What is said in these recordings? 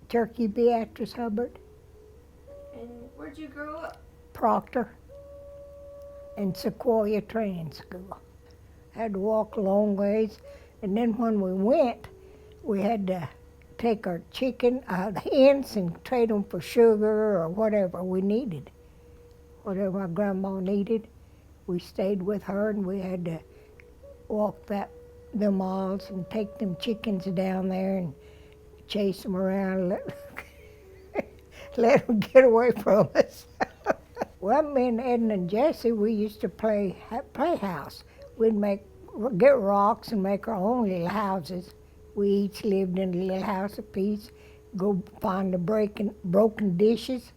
Cherokee Beatrice Hubbard. And where'd you grow up? Proctor and Sequoia Training School. Had to walk a long ways, and then when we went, we had to take our hens and trade them for sugar or whatever we needed. Whatever my grandma needed, we stayed with her, and we had to walk them miles and take them chickens down there and chase them around, let them get away from us. Well, me and Edna and Jesse, we used to play house. We'd get rocks and make our own little houses. We each lived in a little house apiece. Go find the broken dishes,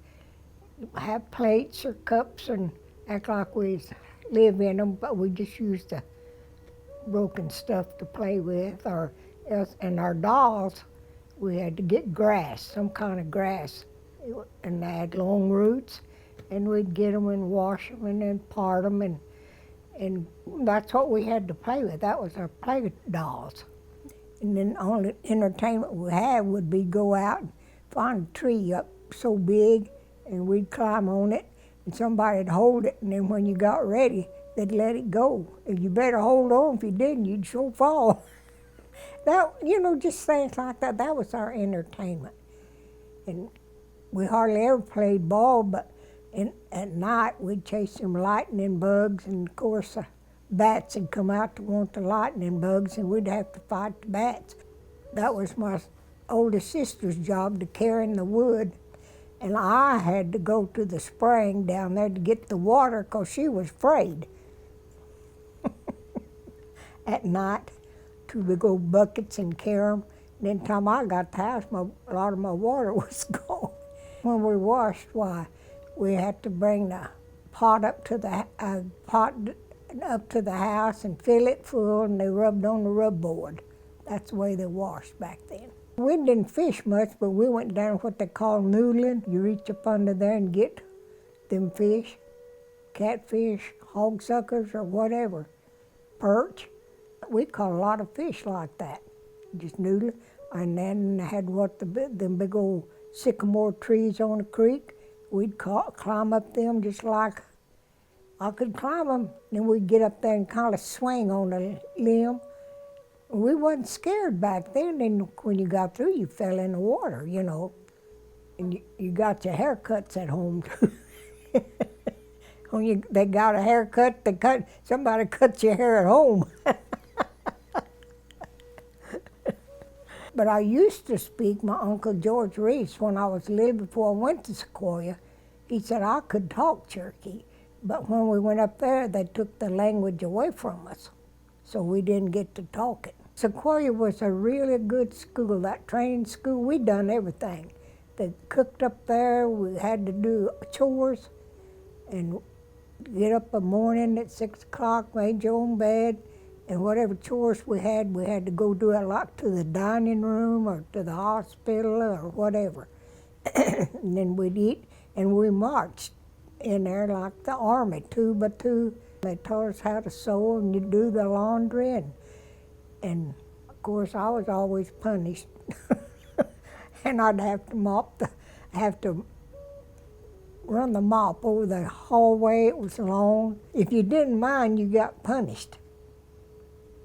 have plates or cups, and act like we live in them, but we just used the broken stuff to play with. And our dolls, we had to get grass, some kind of grass, and they had long roots, and we'd get them and wash them and then part them, and that's what we had to play with. That was our play dolls. And then the only entertainment we had would be go out and find a tree up so big, and we'd climb on it, and somebody'd hold it, and then when you got ready, they'd let it go. And you better hold on. If you didn't, you'd sure fall. Just things like that. That was our entertainment. And we hardly ever played ball, but at night we'd chase some lightning bugs, and of course bats would come out to want the lightning bugs, and we'd have to fight the bats. That was my oldest sister's job, to carry the wood, and I had to go to the spring down there to get the water because she was afraid. At night, to go buckets and carry them. And then time I got to the house, a lot of my water was gone. When we washed, why, we had to bring the pot up to the house and fill it full, and they rubbed on the rub board. That's the way they washed back then. We didn't fish much, but we went down what they call noodling. You reach up under there and get them fish, catfish, hogsuckers, or whatever, perch. We caught a lot of fish like that, just noodling. And then had them big old sycamore trees on the creek. We'd climb up them just like I could climb them. Then we'd get up there and kind of swing on a limb. We wasn't scared back then. Then when you got through, you fell in the water, And you got your haircuts at home too. When they got a haircut, somebody cut your hair at home. But I used to speak my Uncle George Reese when I was little, before I went to Sequoia. He said I could talk Cherokee, but when we went up there, they took the language away from us, so we didn't get to talk it. Sequoia was a really good school, that training school. We done everything. They cooked up there. We had to do chores and get up in the morning at 6 o'clock, made your own bed. And whatever chores we had to go do it, like to the dining room or to the hospital or whatever. And then we'd eat, and we marched in there like the army, 2 by 2. They taught us how to sew and you do the laundry, and of course I was always punished. And I'd have to run the mop over the hallway. It was long. If you didn't mind, you got punished.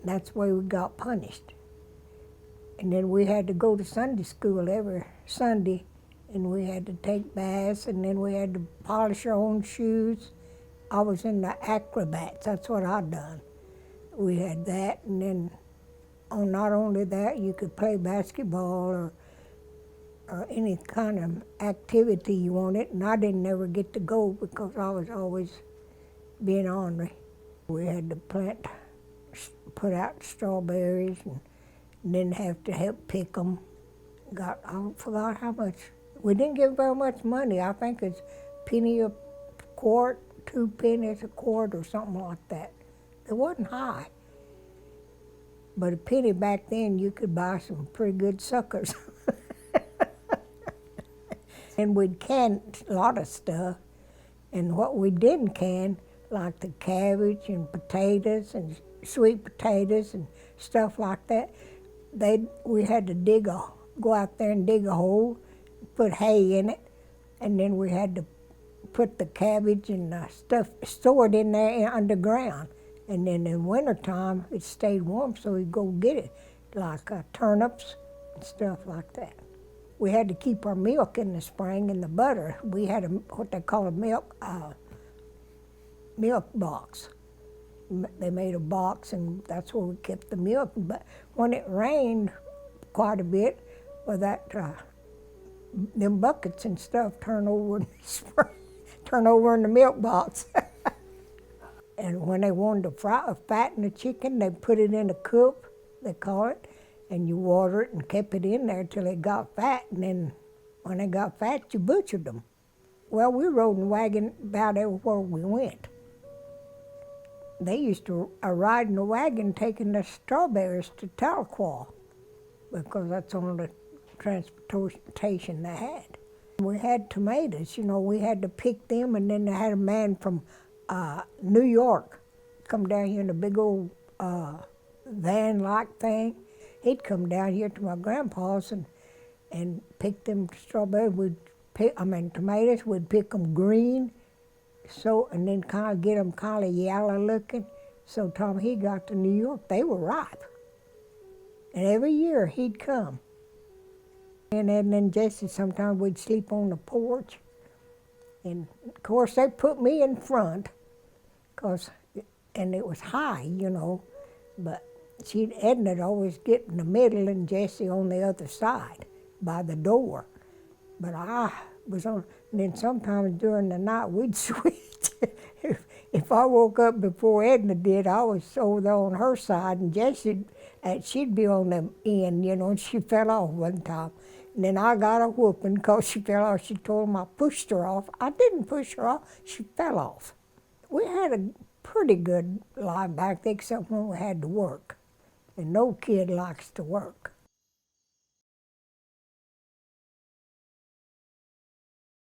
That's the way we got punished. And then we had to go to Sunday school every Sunday, and we had to take baths, and then we had to polish our own shoes. I was in the acrobats, that's what I done. We had that, and then not only that, you could play basketball or any kind of activity you wanted, and I didn't ever get to go because I was always being ornery. We had to put out strawberries, and then have to help pick them. I forgot how much. We didn't get very much money. I think it's penny a quart, 2 pennies a quart or something like that. It wasn't high. But a penny back then, you could buy some pretty good suckers. And we'd can a lot of stuff. And what we didn't can, like the cabbage and potatoes and sweet potatoes and stuff like that, we had to go out there and dig a hole put hay in it, and then we had to put the cabbage and stuff, store it in there underground. And then in wintertime, it stayed warm, so we'd go get it, like turnips and stuff like that. We had to keep our milk in the spring and the butter. We had what they call a milk box. They made a box, and that's where we kept the milk. But when it rained quite a bit, well, them buckets and stuff turn over in the spring, turn over in the milk box. And when they wanted to fatten the chicken, they put it in a cup, they call it, and you water it and kept it in there till it got fat. And then when they got fat, you butchered them. Well, we rode in a wagon about everywhere we went. They used to ride in a wagon taking the strawberries to Tahlequah, because that's on the transportation they had. We had tomatoes, we had to pick them, and then they had a man from New York come down here in a big old van-like thing. He'd come down here to my grandpa's and pick them strawberries. Tomatoes. We'd pick them green, and then kind of get them kind of yellow looking. So Tom, he got to New York, they were ripe. And every year he'd come. And then Jesse, sometimes we'd sleep on the porch. And of course they put me in front, and it was high, but Edna'd always get in the middle and Jesse on the other side by the door. But I was on, and then sometimes during the night we'd switch. If I woke up before Edna did, I was over there on her side, and Jessie, she'd be on the end, and she fell off one time. And then I got a whooping because she fell off. She told him I pushed her off. I didn't push her off, she fell off. We had a pretty good life back there, except when we had to work. And no kid likes to work.